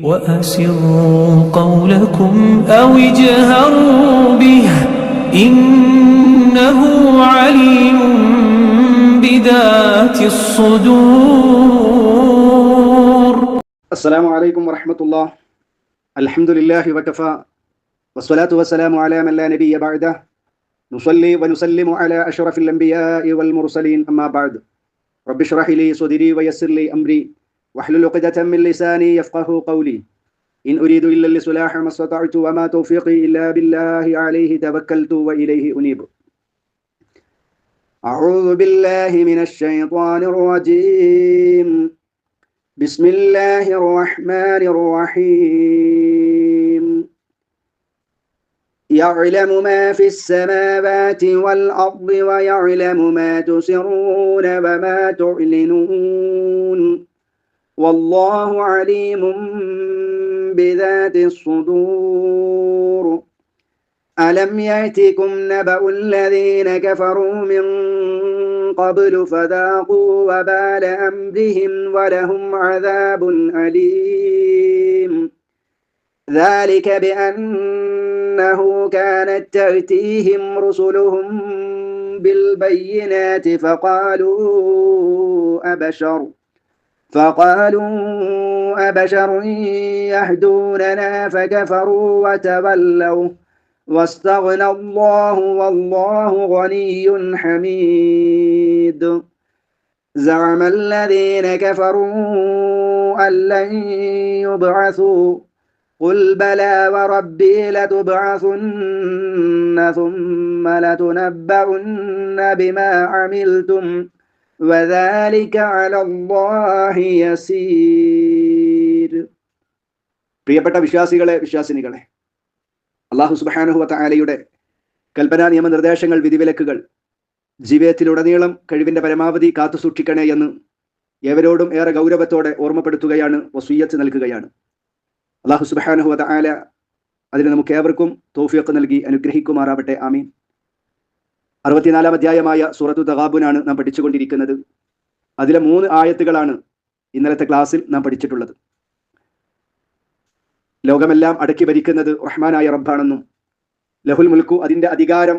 وأسروا قولكم أو اجهروا به إنه عليم بذات الصدور. السلام عليكم ورحمة الله. الحمد لله وكفى والصلاة والسلام على من لا نبي بعده نصلي ونسلم على أشرف الأنبياء والمرسلين أما بعد رب اشرح لي صدري ويسر لي أمري واحلل عقدة من لساني يفقه قولي إن أريد إلا الإصلاح ما استطعت وما توفيقي إلا بالله عليه توكلت وإليه أنيب. أعوذ بالله من الشيطان الرجيم. بسم الله الرحمن الرحيم. يعلم ما في السماوات والأرض ويعلم ما تسرون وما تعلنون والله عليم بذات الصدور. ألم يأتكم نبأ الذين كفروا من قبل فذاقوا وبال أمرهم ولهم عذاب أليم. ذلك بأنه كانت تأتيهم رسلهم بالبينات فقالوا أبشر يهدوننا فكفروا وتولوا واستغنى الله والله غني حميد. زعم الذين كفروا أن لن يبعثوا قل بلى وربي لتبعثن ثم لتنبؤن بما عملتم وذلك على الله يسير. പ്രിയപ്പെട്ട വിശ്വാസികളെ, വിശ്വാസിനികളെ, അല്ലാഹു സുബ്ഹാനഹു വ തആലയുടെ കൽപ്പനാ നിയമനിർദ്ദേശങ്ങൾ, വിധിവിലക്കുകൾ ജീവിതത്തിലുടനീളം കഴിവിന്റെ പരമാവധി കാത്തു സൂക്ഷിക്കണേ എന്ന് ഏവരോടും ഏറെ ഗൗരവത്തോടെ ഓർമ്മപ്പെടുത്തുകയാണ്, വസിയ്യത്ത് നൽകുകയാണ്. അല്ലാഹു സുബ്ഹാനഹു വ തആല അതിന് നമുക്ക് ഏവർക്കും തൗഫീഖ് നൽകി അനുഗ്രഹിക്കുമാറാവട്ടെ. ആമീൻ. 64-ാം അധ്യായമായ സൂറത്തു തഗാബുനാണ് നാം പഠിച്ചുകൊണ്ടിരിക്കുന്നത്. അതിലെ 3 ആയത്തുകളാണ് ഇന്നലത്തെ ക്ലാസ്സിൽ നാം പഠിച്ചിട്ടുള്ളത്. ലോകമെല്ലാം അടക്കി ഭരിക്കുന്നത് റഹ്മാനായ റബ്ബാണെന്നും ലഹുൽ മുൽക്കു, അതിൻ്റെ അധികാരം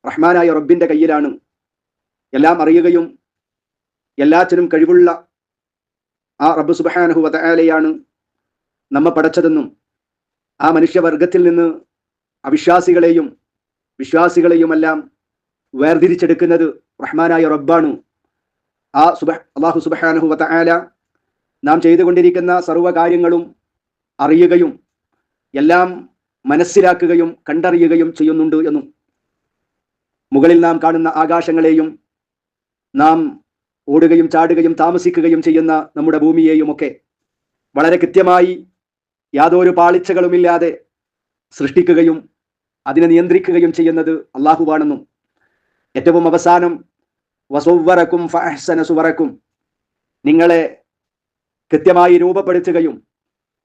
റഹ്മാനായ റബ്ബിന്റെ കയ്യിലാണ്, എല്ലാം അറിയുകയും എല്ലാറ്റിനും കഴിവുള്ള ആ റബ്ബ് സുബ്ഹാനഹു വ തആലയാണ് നമ്മെ പടച്ചതെന്നും ആ മനുഷ്യവർഗത്തിൽ നിന്ന് അവിശ്വാസികളെയും വിശ്വാസികളെയുമെല്ലാം വേർതിരിച്ചെടുക്കുന്നത് റഹ്മാനായ റബ്ബാണ്. അല്ലാഹു സുബ്ഹാനഹു വ തആല നാം ചെയ്തുകൊണ്ടിരിക്കുന്ന സർവ്വകാര്യങ്ങളും അറിയുകയും എല്ലാം മനസ്സിലാക്കുകയും കണ്ടറിയുകയും ചെയ്യുന്നുണ്ട് എന്നും മുകളിൽ നാം കാണുന്ന ആകാശങ്ങളെയും നാം ഓടുകയും ചാടുകയും താമസിക്കുകയും ചെയ്യുന്ന നമ്മുടെ ഭൂമിയെയും ഒക്കെ വളരെ കൃത്യമായി യാതൊരു പാളിച്ചകളുമില്ലാതെ സൃഷ്ടിക്കുകയും അതിനെ നിയന്ത്രിക്കുകയും ചെയ്യുന്നത് അല്ലാഹുവാണെന്നും ഏറ്റവും അവസാനം വസവ്വറക്കും ഫഅഹ്സന സുവറക്കും, നിങ്ങളെ കൃത്യമായി രൂപപ്പെടുത്തുകയും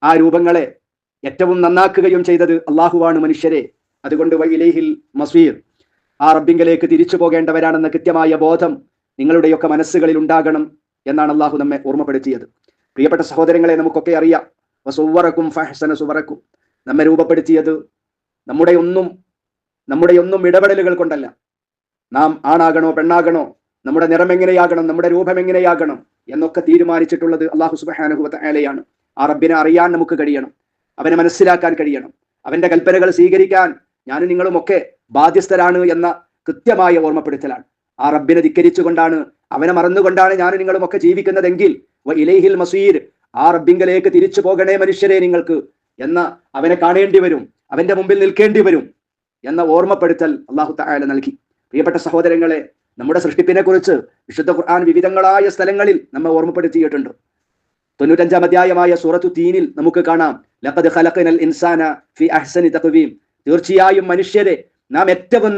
ആ രൂപങ്ങളെ ഏറ്റവും നന്നാക്കുകയും ചെയ്തത് അല്ലാഹുവാണ് മനുഷ്യരെ. അതുകൊണ്ട് വഇലൈഹിൽ മസീർ, ആ റബ്ബിങ്കലേക്ക് തിരിച്ചു പോകേണ്ടവരാണെന്ന കൃത്യമായ ബോധം നിങ്ങളുടെയൊക്കെ മനസ്സുകളിൽ ഉണ്ടാകണം എന്നാണ് അല്ലാഹു നമ്മെ ഓർമ്മപ്പെടുത്തിയത്. പ്രിയപ്പെട്ട സഹോദരങ്ങളെ, നമുക്കൊക്കെ അറിയാം, വസവ്വറക്കും ഫഅഹ്സന സുവറക്കും, നമ്മെ രൂപപ്പെടുത്തിയത് നമ്മുടെ ഒന്നും ഇടപെടലുകൾ കൊണ്ടല്ല. നാം ആണാകണോ പെണ്ണാകണോ, നമ്മുടെ നിറം എങ്ങനെയാകണം, നമ്മുടെ രൂപം എങ്ങനെയാകണം എന്നൊക്കെ തീരുമാനിച്ചിട്ടുള്ളത് അല്ലാഹു സുബ്ഹാനഹു വ തആലയാണ്. ആ റബ്ബിനെ അറിയാൻ നമുക്ക് കഴിയണം, അവനെ മനസ്സിലാക്കാൻ കഴിയണം, അവന്റെ കൽപ്പനകൾ സ്വീകരിക്കാൻ ഞാനും നിങ്ങളുമൊക്കെ ബാധ്യസ്ഥരാണ് എന്ന കൃത്യമായ ഓർമ്മപ്പെടുത്തലാണ്. ആ റബ്ബിനെ ധിക്കരിച്ചുകൊണ്ടാണ്, അവനെ മറന്നുകൊണ്ടാണ് ഞാനും നിങ്ങളുമൊക്കെ ജീവിക്കുന്നതെങ്കിൽ ഇലൈഹിൽ മസീർ, ആ റബ്ബിങ്കലേക്ക് തിരിച്ചു പോകണേ മനുഷ്യരെ നിങ്ങൾക്ക് എന്ന, അവനെ കാണേണ്ടി വരും, അവന്റെ മുമ്പിൽ നിൽക്കേണ്ടി വരും എന്ന ഓർമ്മപ്പെടുത്തൽ അല്ലാഹു തആല നൽകി. പ്രിയപ്പെട്ട സഹോദരങ്ങളെ, നമ്മുടെ സൃഷ്ടിപ്പിനെ കുറിച്ച് വിശുദ്ധ ഖുർആൻ വിവിധങ്ങളായ സ്ഥലങ്ങളിൽ നമ്മെ ഓർമ്മപ്പെടുത്തിയിട്ടുണ്ട്. 95-ാം അധ്യായമായ സൂറത്തു തീനിൽ നമുക്ക് കാണാം, ലഖദ് ഖലഖനൽ ഇൻസാന ഫി അഹ്സനി തഖ്വീം, തീർച്ചയായും മനുഷ്യരെ നാം ഏറ്റവും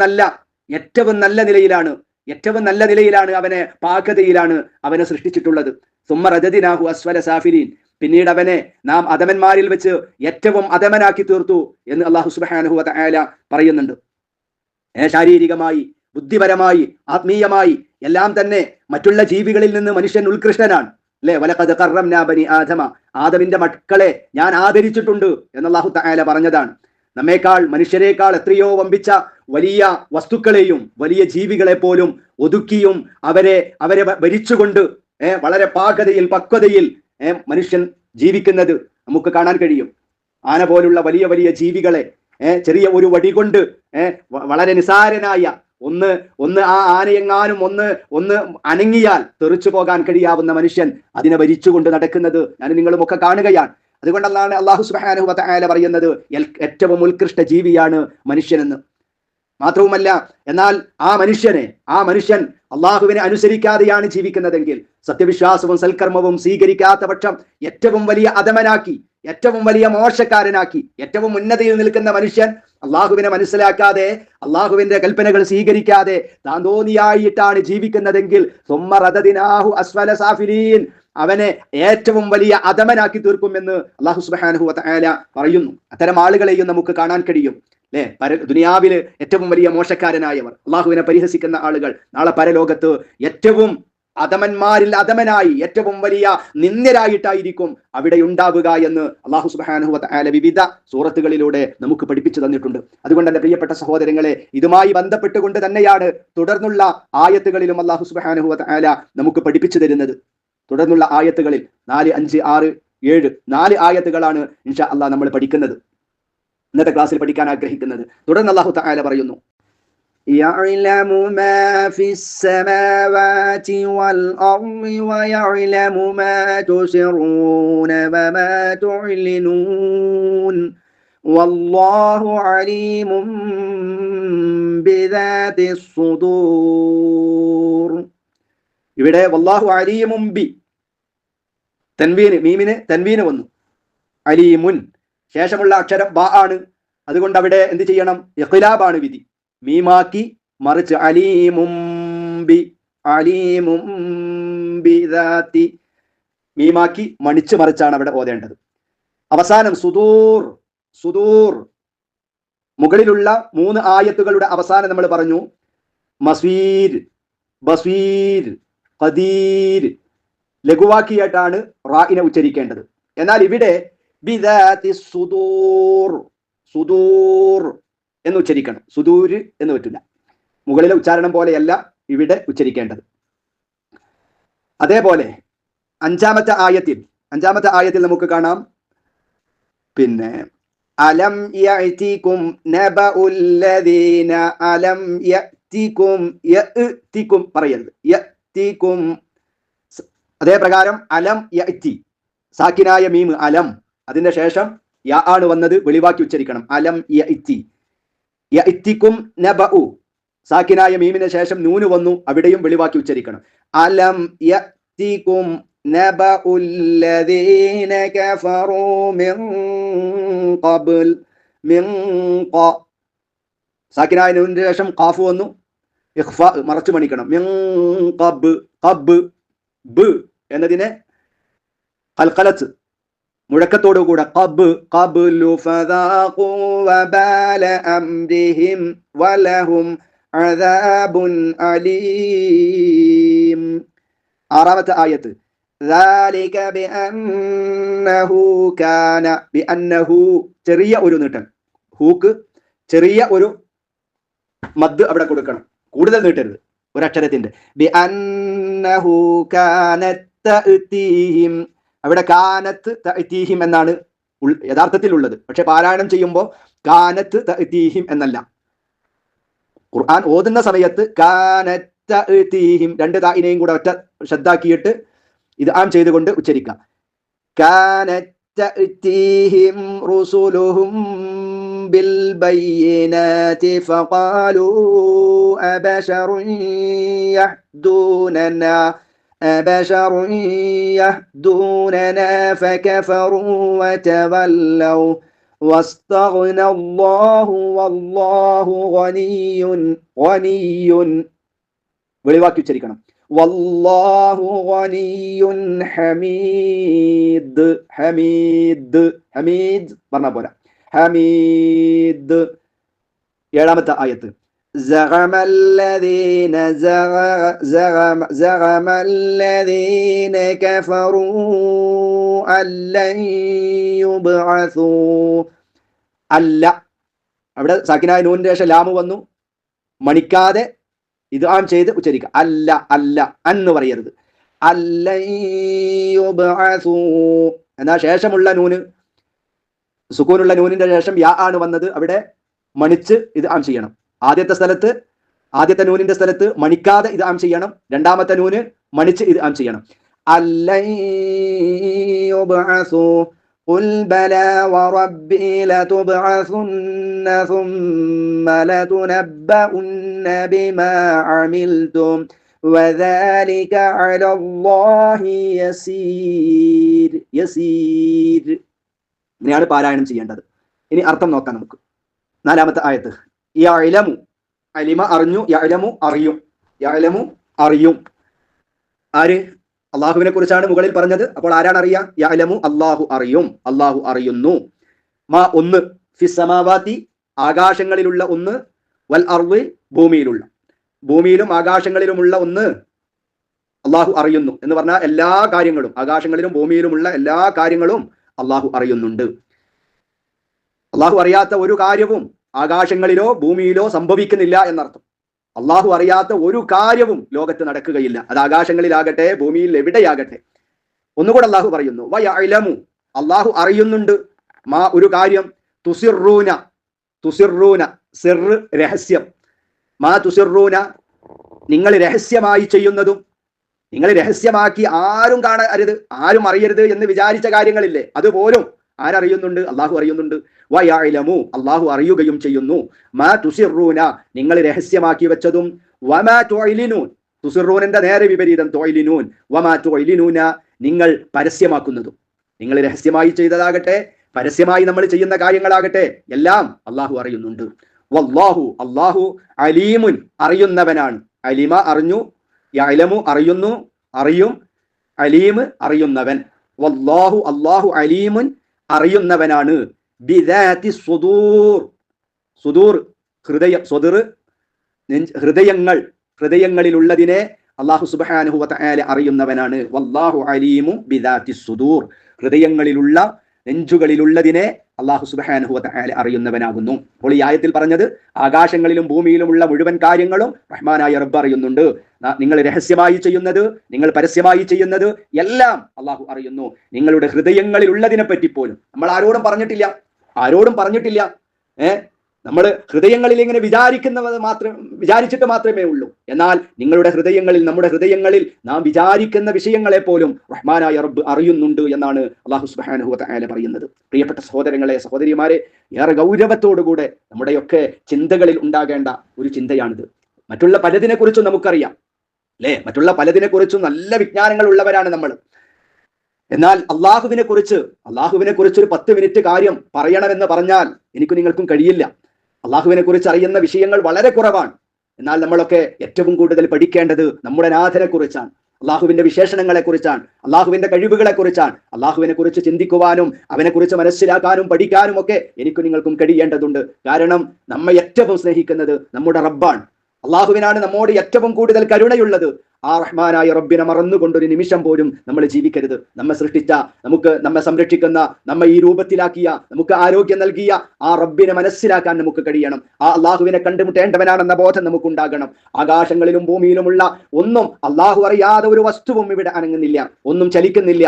നല്ല നിലയിലാണ് അവനെ പാകതയിലാണ് അവനെ സൃഷ്ടിച്ചിട്ടുള്ളത്. സുമ്മ റദദിനാഹു അസ്ഫല സാഫിലീൻ, പിന്നീട് അവനെ നാം അധമന്മാരിൽ വെച്ച് ഏറ്റവും അധമനാക്കി തീർത്തു എന്ന് അല്ലാഹു സുബ്ഹാനഹു വ തആല പറയുന്നുണ്ട്. ശാരീരികമായി, ബുദ്ധിപരമായി, ആത്മീയമായി എല്ലാം തന്നെ മറ്റുള്ള ജീവികളിൽ നിന്ന് മനുഷ്യൻ ഉത്കൃഷ്ടനാണ്. അല്ലെ, വലഖദ് കറംനാ ബനി ആദമ, ആദമിന്റെ മക്കളെ ഞാൻ ആദരിച്ചിട്ടുണ്ട് എന്ന് അല്ലാഹു തആല പറഞ്ഞതാണ്. നമ്മേക്കാൾ, മനുഷ്യരെക്കാൾ എത്രയോ വമ്പിച്ച വലിയ വസ്തുക്കളെയും വലിയ ജീവികളെ പോലും ഒതുക്കിയും അവരെ ഭരിച്ചുകൊണ്ട് വളരെ പാകതയിൽ, പക്വതയിൽ മനുഷ്യൻ ജീവിക്കുന്നത് നമുക്ക് കാണാൻ കഴിയും. ആന പോലുള്ള വലിയ വലിയ ജീവികളെ ചെറിയ ഒരു വടി കൊണ്ട് വളരെ നിസാരനായ ഒന്ന് ആ ആനയെങ്ങാനും ഒന്ന് അനങ്ങിയാൽ തെറിച്ചു പോകാൻ കഴിയാവുന്ന മനുഷ്യൻ അതിനെ ഭരിച്ചുകൊണ്ട് നടക്കുന്നത് ഞാൻ നിങ്ങളും ഒക്കെ കാണുകയാണ്. അതുകൊണ്ടല്ലാണ് അല്ലാഹു സുബ്ഹാനഹു വ തആല പറയുന്നത് ഏറ്റവും ഉത്കൃഷ്ട ജീവിയാണ് മനുഷ്യനെന്ന്. മാത്രവുമല്ല, എന്നാൽ ആ മനുഷ്യൻ അള്ളാഹുവിനെ അനുസരിക്കാതെയാണ് ജീവിക്കുന്നതെങ്കിൽ, സത്യവിശ്വാസവും സൽക്കർമ്മവും സ്വീകരിക്കാത്ത പക്ഷം ഏറ്റവും വലിയ അധമനാക്കി, ഏറ്റവും വലിയ മോശക്കാരനാക്കി, ഏറ്റവും ഉന്നതിയിൽ നിൽക്കുന്ന മനുഷ്യൻ അള്ളാഹുവിനെ മനസ്സിലാക്കാതെ, അള്ളാഹുവിന്റെ കൽപ്പനകൾ സ്വീകരിക്കാതെ താന്തോന്നിയായിട്ടാണ് ജീവിക്കുന്നതെങ്കിൽ അസ്ഫല സാഫിലീൻ, അവനെ ഏറ്റവും വലിയ അധമനാക്കി തീർക്കുമെന്ന് അല്ലാഹു സുബ്ഹാനഹു വ തആല പറയുന്നു. അത്തരം ആളുകളെയും നമുക്ക് കാണാൻ കഴിയും. ദുനിയാവില് ഏറ്റവും വലിയ മോശക്കാരനായവർ, അള്ളാഹുവിനെ പരിഹസിക്കുന്ന ആളുകൾ, നാളെ പരലോകത്ത് ഏറ്റവും അധമന്മാരിൽ അധമനായി, ഏറ്റവും വലിയ നിന്ദ്യരായിട്ടായിരിക്കും അവിടെ ഉണ്ടാവുക എന്ന് അല്ലാഹു സുബ്ഹാനഹു വ തആല വിവിധ സൂറത്തുകളിലൂടെ നമുക്ക് പഠിപ്പിച്ചു തന്നിട്ടുണ്ട്. അതുകൊണ്ട് തന്നെ പ്രിയപ്പെട്ട സഹോദരങ്ങളെ, ഇതുമായി ബന്ധപ്പെട്ടുകൊണ്ട് തന്നെയാണ് തുടർന്നുള്ള ആയത്തുകളിലും അല്ലാഹു സുബ്ഹാനഹു വ തആല നമുക്ക് പഠിപ്പിച്ചു തരുന്നത്. തുടർന്നുള്ള ആയത്തുകളിൽ 4, 5, 6, 7 4 ആയത്തുകളാണ് ഇൻഷാ അല്ലാഹ് നമ്മൾ പഠിക്കുന്നത്, ഇന്നത്തെ ക്ലാസ്സിൽ പഠിക്കാൻ ആഗ്രഹിക്കുന്നത്. തുടർന്ന് അല്ലാഹു തആല പറയുന്നു, യഅലമു മാ ഫിസ്സമാവാതി വൽ അർളി വയഅലമു മാ തുസിറൂന വമാ തുഅ്ലിനൂൻ വല്ലാഹു അലീമും ബിദാതിസ് സുദൂർ. ഇവിടെ വല്ലാഹു അലീമും ബി, തൻവീന്, മീമിന് തൻവീന് വന്നു, അലീമുൻ ശേഷമുള്ള അക്ഷരം ബ ആണ്. അതുകൊണ്ട് അവിടെ എന്ത് ചെയ്യണം? ഇഖ്ലാബാണ് വിധി, മീമാക്കി മറിച്ച് അലീമും ബി, അലീമും ബിദാതി, മീമാക്കി മണിച്ച് മറിച്ചാണ് അവിടെ ഓതേണ്ടത്. അവസാനം സുദൂർ, സുദൂർ, മുകളിലുള്ള 3 ആയത്തുകളുടെ അവസാനം നമ്മൾ പറഞ്ഞു മസ്വീർ, ബസ്വീർ, ഖദീർ, ലഘുവാക്കിയായിട്ടാണ് റാഇനെ ഉച്ചരിക്കേണ്ടത്. എന്നാൽ ഇവിടെ ബിദാതി സുദൂർ, സുദൂർ എന്ന് ഉച്ചരിക്കണം, സുദൂര് എന്ന് പറ്റില്ല. മുകളിലെ ഉച്ചാരണം പോലെയല്ല ഇവിടെ ഉച്ചരിക്കേണ്ടത്. അതേപോലെ അഞ്ചാമത്തെ ആയത്തിൽ നമുക്ക് കാണാം, പിന്നെ അലം യഅതികും നബഉല്ലദീന, അലം യഅതികും, യഅതികും പറയരുത്, യഅതികും. അതേ പ്രകാരം അലം യഅതി, സാക്കിനായ മീം അലം, അതിന്റെ ശേഷം യാ ആണ് വന്നത്, വെളിവാക്കി ഉച്ചരിക്കണം, അലം യഅതി. യഅതികും നബഉ, സാക്കിനായ മീമിന് ശേഷം നൂന് വന്നു, അവിടെയും വെളിവാക്കി ഉച്ചരിക്കണം, അലം യഅതികും നബഉല്ലദീന കഫറൂ മിൻ ഖബ്ൽ, മിൻ ഖ, സാക്കിനായ നൂനിന് ശേഷം ഖാഫ് വന്നു, ഇഖ്ഫ മറച്ചു മണിക്കണം, മിൻ ഖബ്, ഖബ് ബ് എന്നതിനെ ഖൽഖലത്ത് മുഴക്കത്തോടുകൂടെ ഖബ്, ഖബ്ലു ഫദാഖു വബാല അംരിഹിം വലഹും അദാബുൻ അലീം. ആറാമത്തെ ആയത്ത് ذلك بأنه كان, ബിഅന്നഹു ചെറിയ ഒരു നീട്ടൽ, ഹൂക്ക് ചെറിയ ഒരു മദ് അവിടെ കൊടുക്കണം, കൂടുതൽ നീട്ടരുത് ഒരക്ഷരത്തിന്റെ. ബിഅന്നഹു കാനത് തഅതീഹിം, അവിടെ കാനത്ത് തഅതീഹിം എന്നാണ് യഥാർത്ഥത്തിൽ ഉള്ളത്. പക്ഷെ പാരായണം ചെയ്യുമ്പോൾ കാനത്ത് തഅതീഹിം എന്നല്ല. ഖുർആൻ ഓതുന്ന സമയത്ത് കാനത്ത് തഅതീഹിം, 2 തായിനെയും കൂടെ ഒറ്റ ശബ്ദാക്കിയിട്ട് ഇദ്ആം ചെയ്തുകൊണ്ട് ഉച്ചരിക്കാം. കാനത്ത് തഅതീഹിം റുസുലുഹും ബിൽ ബയ്യിനാതി ഫഖാലൂ അബശറുൻ യഹ്ദൂനനാ, أبشر يهدوننا فكفروا وتولوا واستغنى الله والله غني, غني വെളിവാക്കി ഉച്ചരിക്കണം, വല്ലാഹു ഗനിയ്യുൻ ഹമീദ്, ഹമീദ്, ഹമീദ് പറഞ്ഞ പോലെ ഹമീദ്. 7ാമത്തെ ആയത്ത് زعم الذين كفروا أن لن يبعثوا. അല്ല, അവിടെ സാക്കിനായ നൂനിന്റെ ശേഷം ലാമ് വന്നു, മണിക്കാതെ ഇദ്ഗാം ചെയ്ത് ഉച്ചരിക്കുക. അല്ല അല്ല എന്ന് പറയരുത്. അല്ലൻ യുബ്അസൂ എന്നാ ശേഷമുള്ള നൂന്, സുക്കൂനുള്ള നൂനിന്റെ ശേഷം യാ ആണ് വന്നത്, അവിടെ മണിച്ച് ഇദ്ഗാം ചെയ്യണം. ആദ്യത്തെ നൂനിന്റെ സ്ഥലത്ത് മണിക്കാതെ ഇദ്ഗാം ചെയ്യണം, രണ്ടാമത്തെ നൂന് മണിച്ച് ഇദ്ഗാം ചെയ്യണം. അല്ലൻ യുബ്അസൂ ഖുൽ ബലാ വറബ്ബി ലതുബ്അസുന്ന സുമ്മ ലതുനബ്ബഉന്ന ബിമാ അമിൽതും വദാലിക അലല്ലാഹി യസീർ. യസീർ ഇങ്ങനെയാണ് പാരായണം ചെയ്യേണ്ടത്. ഇനി അർത്ഥം നോക്കാം നമുക്ക്. 4-ാമത്തെ ആയത്ത്. യഅലമു, അലിമ അറിഞ്ഞു, യഅലമു അറിയും, യഅലമു അറിയും. ആര്? അള്ളാഹുവിനെ കുറിച്ചാണ് മുകളിൽ പറഞ്ഞത്. അപ്പോൾ ആരാണ് അറിയുക? യഅലമു അള്ളാഹു അറിയും, അള്ളാഹു അറിയുന്നു. മാ ഒന്ന്, ഫിസ് സമാവാതി ആകാശങ്ങളിലുള്ള ഒന്ന്, വൽ അർളി ഭൂമിയിലുള്ള, ഭൂമിയിലും ആകാശങ്ങളിലുമുള്ള ഒന്ന് അള്ളാഹു അറിയുന്നു എന്ന് പറഞ്ഞാൽ എല്ലാ കാര്യങ്ങളും, ആകാശങ്ങളിലും ഭൂമിയിലുമുള്ള എല്ലാ കാര്യങ്ങളും അള്ളാഹു അറിയുന്നുണ്ട്. അള്ളാഹു അറിയാത്ത ഒരു കാര്യവും ആകാശങ്ങളിലോ ഭൂമിയിലോ സംഭവിക്കുന്നില്ല എന്നർത്ഥം. അള്ളാഹു അറിയാത്ത ഒരു കാര്യവും ലോകത്ത് നടക്കുകയില്ല, അത് ആകാശങ്ങളിലാകട്ടെ ഭൂമിയിൽ എവിടെയാകട്ടെ. ഒന്നുകൂടെ അള്ളാഹു പറയുന്നു, വയഅലമു അള്ളാഹു അറിയുന്നുണ്ട്, മാ ഒരു കാര്യം, തുസിറൂന, തുസിറൂന സിർ രഹസ്യം, മാ തുസിറൂന നിങ്ങൾ രഹസ്യമായി ചെയ്യുന്നതും, നിങ്ങൾ രഹസ്യമാക്കി ആരും കാണരുത്, ആരും അറിയരുത് എന്ന് വിചാരിച്ച കാര്യങ്ങളില്ലേ, അതുപോലും ആരറിയുന്നുണ്ട്? അള്ളാഹു അറിയുന്നുണ്ട്. വയഅലമു അള്ളാഹു അറിയുകയും ചെയ്യുന്നു, മാ തുസിറൂന നിങ്ങൾ രഹസ്യമാക്കി വെച്ചതും, വമാ തുഅലിനൂൻ തുസിറൂനന്റെ നേരെ വിപരീതം തുഅലിനൂൻ, വമാ തുഅലിനൂന നിങ്ങൾ പരസ്യമാക്കുന്നതും. നിങ്ങൾ രഹസ്യമായി ചെയ്തതാകട്ടെ പരസ്യമായി നമ്മൾ ചെയ്യുന്ന കാര്യങ്ങളാകട്ടെ എല്ലാം അള്ളാഹു അറിയുന്നുണ്ട്. വല്ലാഹു അള്ളാഹു അലീമുൻ അറിയുന്നവനാണ്. അലിമ അറിഞ്ഞു, യഅലമു അറിയുന്നു, അറിയും, അലീം അറിയുന്നവൻ. വല്ലാഹു അള്ളാഹു അലീമുൻ അറിയുന്നവനാണ്. ബിദാതി സുദൂർ, സുദൂർ ഹൃദയം, സ്വദർ ഹൃദയങ്ങൾ, ഹൃദയങ്ങളിലുള്ളതിനെ അല്ലാഹു സുബ്ഹാനഹു വ തആല അറിയുന്നവനാണ്. വല്ലാഹു അലീമു ബിദാതി സുദൂർ ഹൃദയങ്ങളിലുള്ള, നെഞ്ചുകളിലുള്ളതിനെ അല്ലാഹു സുബ്ഹാനഹു വ തആല അറിയുന്നവനാകുന്നു. അപ്പോൾ ഈ ആയത്തിൽ പറഞ്ഞത് ആകാശങ്ങളിലും ഭൂമിയിലുമുള്ള മുഴുവൻ കാര്യങ്ങളും റഹ്മാനായ റബ്ബ് അറിയുന്നുണ്ട്. നിങ്ങൾ രഹസ്യമായി ചെയ്യുന്നത്, നിങ്ങൾ പരസ്യമായി ചെയ്യുന്നത് എല്ലാം അള്ളാഹു അറിയുന്നു. നിങ്ങളുടെ ഹൃദയങ്ങളിൽ ഉള്ളതിനെ പറ്റി പോലും നമ്മൾ ആരോടും പറഞ്ഞിട്ടില്ല, ആരോടും പറഞ്ഞിട്ടില്ല. നമ്മൾ ഹൃദയങ്ങളിൽ ഇങ്ങനെ വിചാരിച്ചിട്ട് മാത്രമേ ഉള്ളൂ. എന്നാൽ നിങ്ങളുടെ ഹൃദയങ്ങളിൽ, നമ്മുടെ ഹൃദയങ്ങളിൽ നാം വിചാരിക്കുന്ന വിഷയങ്ങളെ പോലും റഹ്മാനായ റബ്ബ് അറിയുന്നുണ്ട് എന്നാണ് അല്ലാഹു സുബ്ഹാനഹു വ തആല പറയുന്നത്. പ്രിയപ്പെട്ട സഹോദരങ്ങളെ, സഹോദരിമാരെ, ഏറെ ഗൗരവത്തോടുകൂടെ നമ്മുടെയൊക്കെ ചിന്തകളിൽ ഉണ്ടാകേണ്ട ഒരു ചിന്തയാണിത്. മറ്റുള്ള പലതിനെ കുറിച്ചും നമുക്കറിയാം അല്ലെ, മറ്റുള്ള പലതിനെ കുറിച്ചും നല്ല വിജ്ഞാനങ്ങൾ ഉള്ളവരാണ് നമ്മൾ. എന്നാൽ അള്ളാഹുവിനെ കുറിച്ച് ഒരു 10 മിനിറ്റ് കാര്യം പറയണമെന്ന് പറഞ്ഞാൽ എനിക്ക് നിങ്ങൾക്കും കഴിയില്ല. അള്ളാഹുവിനെ കുറിച്ച് അറിയുന്ന വിഷയങ്ങൾ വളരെ കുറവാണ്. എന്നാൽ നമ്മളൊക്കെ ഏറ്റവും കൂടുതൽ പഠിക്കേണ്ടത് നമ്മുടെ നാഥനെ കുറിച്ചാണ്, അള്ളാഹുവിന്റെ വിശേഷണങ്ങളെ കുറിച്ചാണ്, അള്ളാഹുവിന്റെ കഴിവുകളെ കുറിച്ചാണ്. അള്ളാഹുവിനെ കുറിച്ച് ചിന്തിക്കുവാനും അവനെ കുറിച്ച് മനസ്സിലാക്കാനും പഠിക്കാനും ഒക്കെ എനിക്കും നിങ്ങൾക്കും കഴിയേണ്ടതുണ്ട്. കാരണം നമ്മെ ഏറ്റവും സ്നേഹിക്കുന്നത് നമ്മുടെ റബ്ബാണ്. അള്ളാഹുവിനാണ് നമ്മോട് ഏറ്റവും കൂടുതൽ കരുണയുള്ളത്. ആ റഹ്മാനായ റബ്ബിനെ മറന്നുകൊണ്ടൊരു നിമിഷം പോലും നമ്മൾ ജീവിക്കരുത്. നമ്മെ സൃഷ്ടിച്ച, നമ്മെ സംരക്ഷിക്കുന്ന, നമ്മെ ഈ രൂപത്തിലാക്കിയ, നമുക്ക് ആരോഗ്യം നൽകിയ ആ റബ്ബിനെ മനസ്സിലാക്കാൻ നമുക്ക് കഴിയണം. ആ അള്ളാഹുവിനെ കണ്ടുമുട്ടേണ്ടവനാണെന്ന ബോധം നമുക്കുണ്ടാകണം. ആകാശങ്ങളിലും ഭൂമിയിലുമുള്ള ഒന്നും അള്ളാഹു അറിയാതെ ഒരു വസ്തുവും ഇവിടെ അനങ്ങുന്നില്ല, ഒന്നും ചലിക്കുന്നില്ല.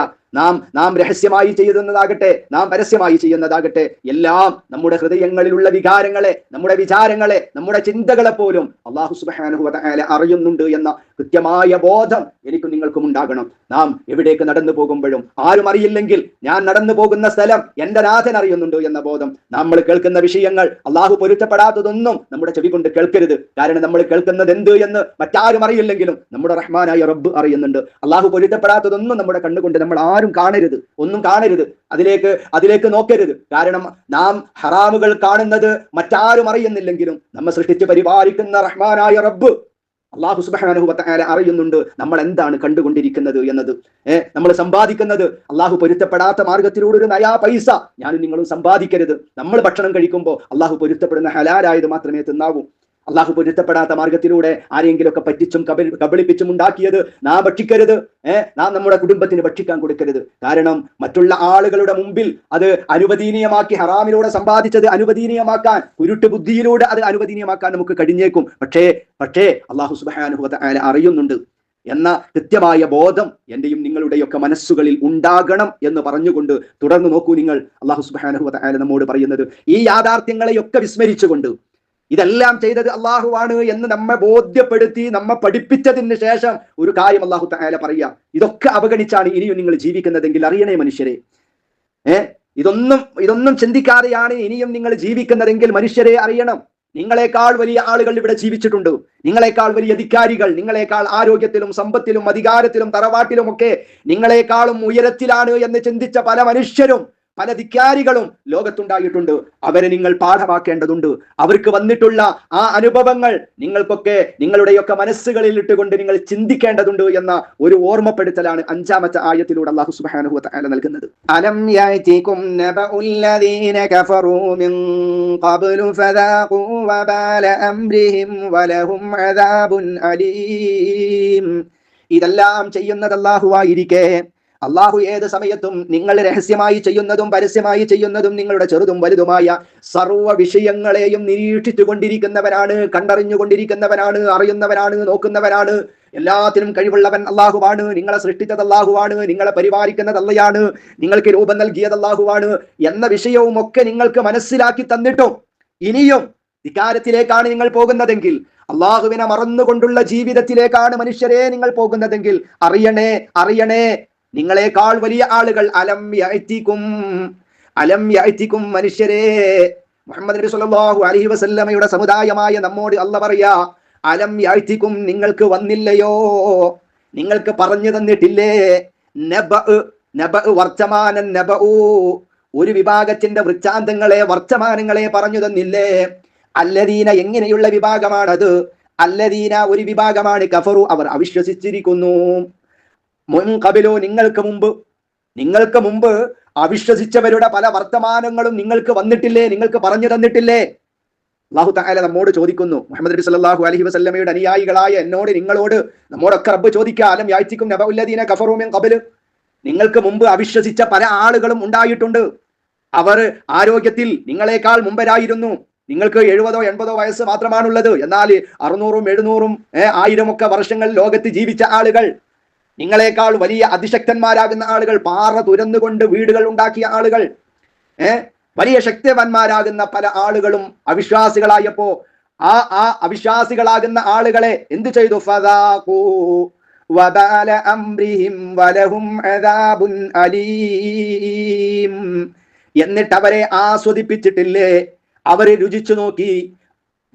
നാം രഹസ്യമായി ചെയ്യുന്നതാകട്ടെ, നാം പരസ്യമായി ചെയ്യുന്നതാകട്ടെ എല്ലാം നമ്മുടെ ഹൃദയങ്ങളിലുള്ള വികാരങ്ങളെ, നമ്മുടെ വിചാരങ്ങളെ, നമ്മുടെ ചിന്തകളെ പോലും അല്ലാഹു സുബ്ഹാനഹു വ തആല അറിയുന്നുണ്ട് എന്ന കൃത്യമായ ബോധം എനിക്കും നിങ്ങൾക്കും ഉണ്ടാകണം. നാം എവിടേക്ക് നടന്നു പോകുമ്പോഴും ആരും അറിയില്ലെങ്കിൽ ഞാൻ നടന്നു പോകുന്ന സ്ഥലം എന്റെ നാഥൻ അറിയുന്നുണ്ട് എന്ന ബോധം. നമ്മൾ കേൾക്കുന്ന വിഷയങ്ങൾ അള്ളാഹു പൊരുത്തപ്പെടാത്തതൊന്നും നമ്മുടെ ചെവി കൊണ്ട് കേൾക്കരുത്. കാരണം നമ്മൾ കേൾക്കുന്നത് എന്ത് എന്ന് മറ്റാരും അറിയില്ലെങ്കിലും നമ്മുടെ റഹ്മാനായ റബ്ബ് അറിയുന്നുണ്ട്. അള്ളാഹു പൊരുത്തപ്പെടാത്തതൊന്നും നമ്മുടെ കണ്ണുകൊണ്ട് നമ്മൾ ആരും കാണരുത്, ഒന്നും കാണരുത്, അതിലേക്ക് നോക്കരുത്. കാരണം നാം ഹറാമുകൾ കാണുന്നത് മറ്റാരും അറിയുന്നില്ലെങ്കിലും നമ്മെ സൃഷ്ടിച്ച് പരിപാലിക്കുന്ന റഹ്മാനായ റബ്ബ് അല്ലാഹു സുബ്ഹാനഹു വ തആല അറിയുന്നുണ്ട് നമ്മൾ എന്താണ് കണ്ടുകൊണ്ടിരിക്കുന്നത് എന്നത്. നമ്മൾ സമ്പാദിക്കുന്നത് അള്ളാഹു പൊരുത്തപ്പെടാത്ത മാർഗത്തിലൂടെ ഒരു നയാ പൈസ ഞാനും നിങ്ങളും സമ്പാദിക്കരുത്. നമ്മൾ ഭക്ഷണം കഴിക്കുമ്പോൾ അള്ളാഹു പൊരുത്തപ്പെടുന്ന ഹലാലായത് മാത്രമേ തിന്നാവൂ. അള്ളാഹു പൊരുത്തപ്പെടാത്ത മാർഗത്തിലൂടെ ആരെങ്കിലുമൊക്കെ പറ്റിച്ചും കബളിപ്പിച്ചും ഉണ്ടാക്കിയത് നാം ഭക്ഷിക്കരുത്. നാം നമ്മുടെ കുടുംബത്തിന് ഭക്ഷിക്കാൻ കൊടുക്കരുത്. കാരണം മറ്റുള്ള ആളുകളുടെ മുമ്പിൽ അത് അനുവദനീയമാക്കി, ഹറാമിലൂടെ സമ്പാദിച്ചത് അനുവദനീയമാക്കാൻ, കുരുട്ട് ബുദ്ധിയിലൂടെ അത് അനുവദനീയമാക്കാൻ നമുക്ക് കഴിഞ്ഞേക്കും. പക്ഷേ അള്ളാഹു സുബ്ഹാനഹു വ തആല അറിയുന്നുണ്ട് എന്ന കൃത്യമായ ബോധം എന്റെയും നിങ്ങളുടെയൊക്കെ മനസ്സുകളിൽ ഉണ്ടാകണം എന്ന് പറഞ്ഞുകൊണ്ട് തുടർന്ന് നോക്കൂ നിങ്ങൾ. അള്ളാഹു സുബ്ഹാനഹു വ തആല നമ്മോട് പറയുന്നത് ഈ യാഥാർത്ഥ്യങ്ങളെയൊക്കെ വിസ്മരിച്ചുകൊണ്ട് ഇതെല്ലാം ചെയ്തത് അള്ളാഹുവാണ് എന്ന് നമ്മെ ബോധ്യപ്പെടുത്തി നമ്മെ പഠിപ്പിച്ചതിന് ശേഷം ഒരു കാര്യം അള്ളാഹു തആല പറയാം, ഇതൊക്കെ അവഗണിച്ചാണ് ഇനിയും നിങ്ങൾ ജീവിക്കുന്നതെങ്കിൽ അറിയണേ മനുഷ്യരെ, ഇതൊന്നും ചിന്തിക്കാതെയാണ് ഇനിയും നിങ്ങൾ ജീവിക്കുന്നതെങ്കിൽ മനുഷ്യരെ അറിയണം, നിങ്ങളെക്കാൾ വലിയ ആളുകൾ ഇവിടെ ജീവിച്ചിട്ടുണ്ട്. നിങ്ങളെക്കാൾ വലിയ അധികാരികൾ, നിങ്ങളെക്കാൾ ആരോഗ്യത്തിലും സമ്പത്തിലും അധികാരത്തിലും തറവാട്ടിലും ഒക്കെ നിങ്ങളെക്കാളും ഉയരത്തിലാണ് എന്ന് ചിന്തിച്ച പല മനുഷ്യരും, പല ധിക്കാരികളും ലോകത്തുണ്ടായിട്ടുണ്ട്. അവരെ നിങ്ങൾ പാഠമാക്കേണ്ടതുണ്ട്. അവർക്ക് വന്നിട്ടുള്ള ആ അനുഭവങ്ങൾ നിങ്ങൾക്കൊക്കെ നിങ്ങളുടെയൊക്കെ മനസ്സുകളിൽ ഇട്ടുകൊണ്ട് നിങ്ങൾ ചിന്തിക്കേണ്ടതുണ്ട് എന്ന ഒരു ഓർമ്മപ്പെടുത്തലാണ് 5-ാമത്തെ ആയത്തിലൂടെ അല്ലാഹു സുബ്ഹാനഹു വ തആല നൽകുന്നത്. അലം യഅതികും നബഉല്ലദീന കഫറൂ മിൻ ഖബ്ലു ഫദാഖൂ വബാല അംരിഹിം വലഹും അദാബുൻ അലീം. ഇതെല്ലാം ചെയ്യുന്നത് അല്ലാഹുവായിരിക്കെ അള്ളാഹു ഏത് സമയത്തും നിങ്ങൾ രഹസ്യമായി ചെയ്യുന്നതും പരസ്യമായി ചെയ്യുന്നതും നിങ്ങളുടെ ചെറുതും വലുതുമായ സർവ്വ വിഷയങ്ങളെയും നിരീക്ഷിച്ചു കൊണ്ടിരിക്കുന്നവനാണ്, കണ്ടറിഞ്ഞുകൊണ്ടിരിക്കുന്നവനാണ്, അറിയുന്നവനാണ്, നോക്കുന്നവനാണ്. എല്ലാത്തിനും കഴിവുള്ളവൻ അള്ളാഹുവാണ്. നിങ്ങളെ സൃഷ്ടിച്ചത് അള്ളാഹുവാണ്, നിങ്ങളെ പരിപാലിക്കുന്നത് അള്ളയാണ്, നിങ്ങൾക്ക് രൂപം നൽകിയത് അള്ളാഹുവാണ് എന്ന വിഷയവും ഒക്കെ നിങ്ങൾക്ക് മനസ്സിലാക്കി തന്നിട്ടും ഇനിയും ധിക്കാരത്തിലേക്കാണ് നിങ്ങൾ പോകുന്നതെങ്കിൽ, അള്ളാഹുവിനെ മറന്നുകൊണ്ടുള്ള ജീവിതത്തിലേക്കാണ് മനുഷ്യരെ നിങ്ങൾ പോകുന്നതെങ്കിൽ അറിയണേ നിങ്ങളെക്കാൾ വലിയ ആളുകൾ അലം യഅതികും മനുഷ്യരെ, മുഹമ്മദ് നബി സല്ലല്ലാഹു അലൈഹി വസല്ലമയുടെ സമുദായമായ നമ്മോട് അല്ലാഹു പറയാ, അലം യഅതികും നിങ്ങൾക്ക് വന്നില്ലയോ, നിങ്ങൾക്ക് പറഞ്ഞു തന്നിട്ടില്ലേ? വർത്തമാനൻ നബഉ, ഒരു വിഭാഗത്തിന്റെ വൃത്താന്തങ്ങളെ വർത്തമാനങ്ങളെ പറഞ്ഞു തന്നില്ലേ? അല്ലദീന, എങ്ങനെയുള്ള വിഭാഗമാണത്? അല്ലദീന, ഒരു വിഭാഗമാണ് കഫറു, അവർ അവിശ്വസിച്ചിരിക്കുന്നു. മുൻകബിലോ, നിങ്ങൾക്ക് മുമ്പ് അവിശ്വസിച്ചവരുടെ പല വർത്തമാനങ്ങളും നിങ്ങൾക്ക് വന്നിട്ടില്ലേ, നിങ്ങൾക്ക് പറഞ്ഞു തന്നിട്ടില്ലേ? അല്ലാഹു തആല നമ്മോട് ചോദിക്കുന്നു, മുഹമ്മദ് നബി സല്ലല്ലാഹു അലൈഹി വസല്ലമയുടെ അനുയായികളായ എന്നോട്, നിങ്ങളോട്, നമ്മോടൊക്കെ റബ്ബ് ചോദിക്കുക, അലം യഅതികും നബഉല്ലദീന കഫറൂ മിൻ ഖബ്ൽ, നിങ്ങൾക്ക് മുമ്പ് അവിശ്വസിച്ച പല ആളുകളും ഉണ്ടായിട്ടുണ്ട്. അവർ ആരോഗ്യത്തിൽ നിങ്ങളെക്കാൾ മുമ്പരായിരുന്നു. നിങ്ങൾക്ക് 70 80 വയസ്സ് മാത്രമാണുള്ളത്. എന്നാൽ 600 700 1000 ഒക്കെ വർഷങ്ങൾ ലോകത്ത് ജീവിച്ച ആളുകൾ, നിങ്ങളെക്കാൾ വലിയ അതിശക്തന്മാരാകുന്ന ആളുകൾ, പാറ തുരന്നുകൊണ്ട് വീടുകൾ ഉണ്ടാക്കിയ ആളുകൾ, വലിയ ശക്തിവാന്മാരാകുന്ന പല ആളുകളും അവിശ്വാസികളായപ്പോ ആ അവിശ്വാസികളാകുന്ന ആളുകളെ എന്ത് ചെയ്തു? ഫദാഖൂ വബാല അംരിഹിം വലഹും അദാബുൻ അലീം. എന്നിട്ട് അവരെ ആസ്വദിപ്പിച്ചിട്ടില്ലേ, അവരെ രുചിച്ചു നോക്കി.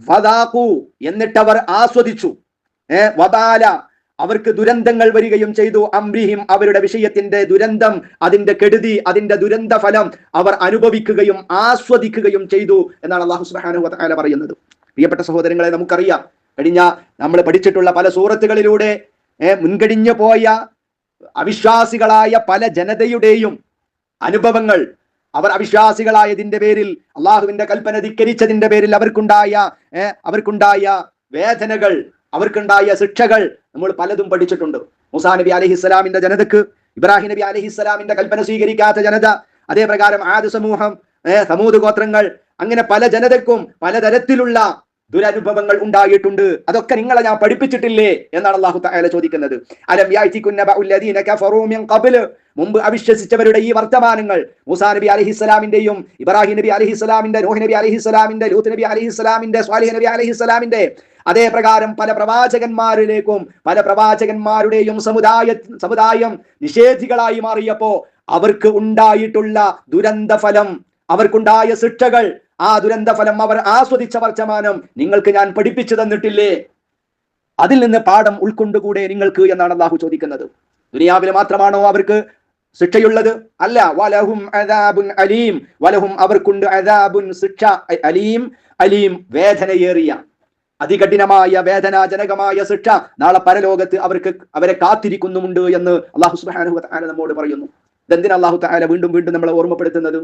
ഫദാഖൂ, എന്നിട്ടവർ ആസ്വദിച്ചു. വബാല, അവർക്ക് ദുരന്തങ്ങൾ വരികയും ചെയ്തു. അംരിഹിം, അവരുടെ വിഷയത്തിന്റെ ദുരന്തം, അതിന്റെ കെടുതി, അതിന്റെ ദുരന്ത ഫലം അവർ അനുഭവിക്കുകയും ആസ്വദിക്കുകയും ചെയ്തു എന്നാണ് അല്ലാഹു സുബ്ഹാനഹു വ തആല പറയുന്നത്. പ്രിയപ്പെട്ട സഹോദരങ്ങളെ, നമുക്കറിയാം, നമ്മൾ പഠിച്ചിട്ടുള്ള പല സൂറത്തുകളിലൂടെ മുൻകഴിഞ്ഞു പോയ അവിശ്വാസികളായ പല ജനതയുടെയും അനുഭവങ്ങൾ, അവർ അവിശ്വാസികളായതിന്റെ പേരിൽ, അള്ളാഹുവിന്റെ കൽപ്പന ധിക്കരിച്ചതിന്റെ പേരിൽ അവർക്കുണ്ടായ വേദനകൾ, അവർക്കുണ്ടായ ശിക്ഷകൾ നമ്മൾ പലതും പഠിച്ചിട്ടുണ്ട്. മൂസാ നബി അലൈഹിസ്സലാമിന്റെ ജനതക്ക്, ഇബ്രാഹിം നബി അലൈഹിസ്സലാമിന്റെ കൽപ്പന സ്വീകരിക്കാത്ത ജനത, അതേപ്രകാരം ആദ് സമൂഹം, സമൂദ് ഗോത്രങ്ങൾ, അങ്ങനെ പല ജനതക്കും പലതരത്തിലുള്ള ദുരനുഭവങ്ങൾ ഉണ്ടായിട്ടുണ്ട്. അതൊക്കെ നിങ്ങളെ ഞാൻ പഠിപ്പിച്ചിട്ടില്ലേ എന്നാണ് അല്ലാഹു തആല ചോദിക്കുന്നത്. അലം യഅതികുൻ നബഉല്ലദീന കഫറൂ മിൻ ഖബ്ൽ, മുമ്പ് അവിശ്വസിച്ചവരുടെ ഈ വർത്തമാനങ്ങൾ, മൂസാ നബി അലൈഹിസ്സലാമിന്റെയും ഇബ്രാഹിം നബി അലൈഹിസ്സലാമിന്റെ, നൂഹ് നബി അലൈഹിസ്സലാമിന്റെ, ലൂത്ത് നബി അലൈഹിസ്സലാമിന്റെ, സ്വാലിഹ് നബി അലൈഹിസ്സലാമിന്റെ, അതേപ്രകാരം പല പ്രവാചകന്മാരിലേക്കും പല പ്രവാചകന്മാരുടെയും സമുദായം നിഷേധികളായി മാറിയപ്പോ അവർക്ക് ഉണ്ടായിട്ടുള്ള ദുരന്ത ഫലം, അവർക്കുണ്ടായ ശിക്ഷകൾ, ആ ദുരന്ത ഫലം അവർ ആസ്വദിച്ച വർത്തമാനം നിങ്ങൾക്ക് ഞാൻ പഠിപ്പിച്ചു തന്നിട്ടില്ലേ? അതിൽ നിന്ന് പാഠം ഉൾക്കൊണ്ടുകൂടെ നിങ്ങൾക്ക് എന്നാണ് അല്ലാഹു ചോദിക്കുന്നത്. ദുനിയാവിൽ മാത്രമാണോ അവർക്ക് ശിക്ഷയുള്ളത്? അല്ല. വലഹും അദാബുൻ അലീം, വലഹും അവർക്കുണ്ട് അദാബുൻ, ശിക്ഷ, അലീം വേദനയേറിയ, അതികഠിനമായ വേദനാജനകമായ ശിക്ഷ നാളെ പരലോകത്ത് അവരെ കാത്തിരിക്കുന്നുമുണ്ട് എന്ന് അല്ലാഹു സുബ്ഹാനഹു വ തആല നമ്മോട് പറയുന്നു. ഇതെന്തിനാ അല്ലാഹു തആല വീണ്ടും നമ്മളെ ഓർമ്മപ്പെടുത്തുന്നത്?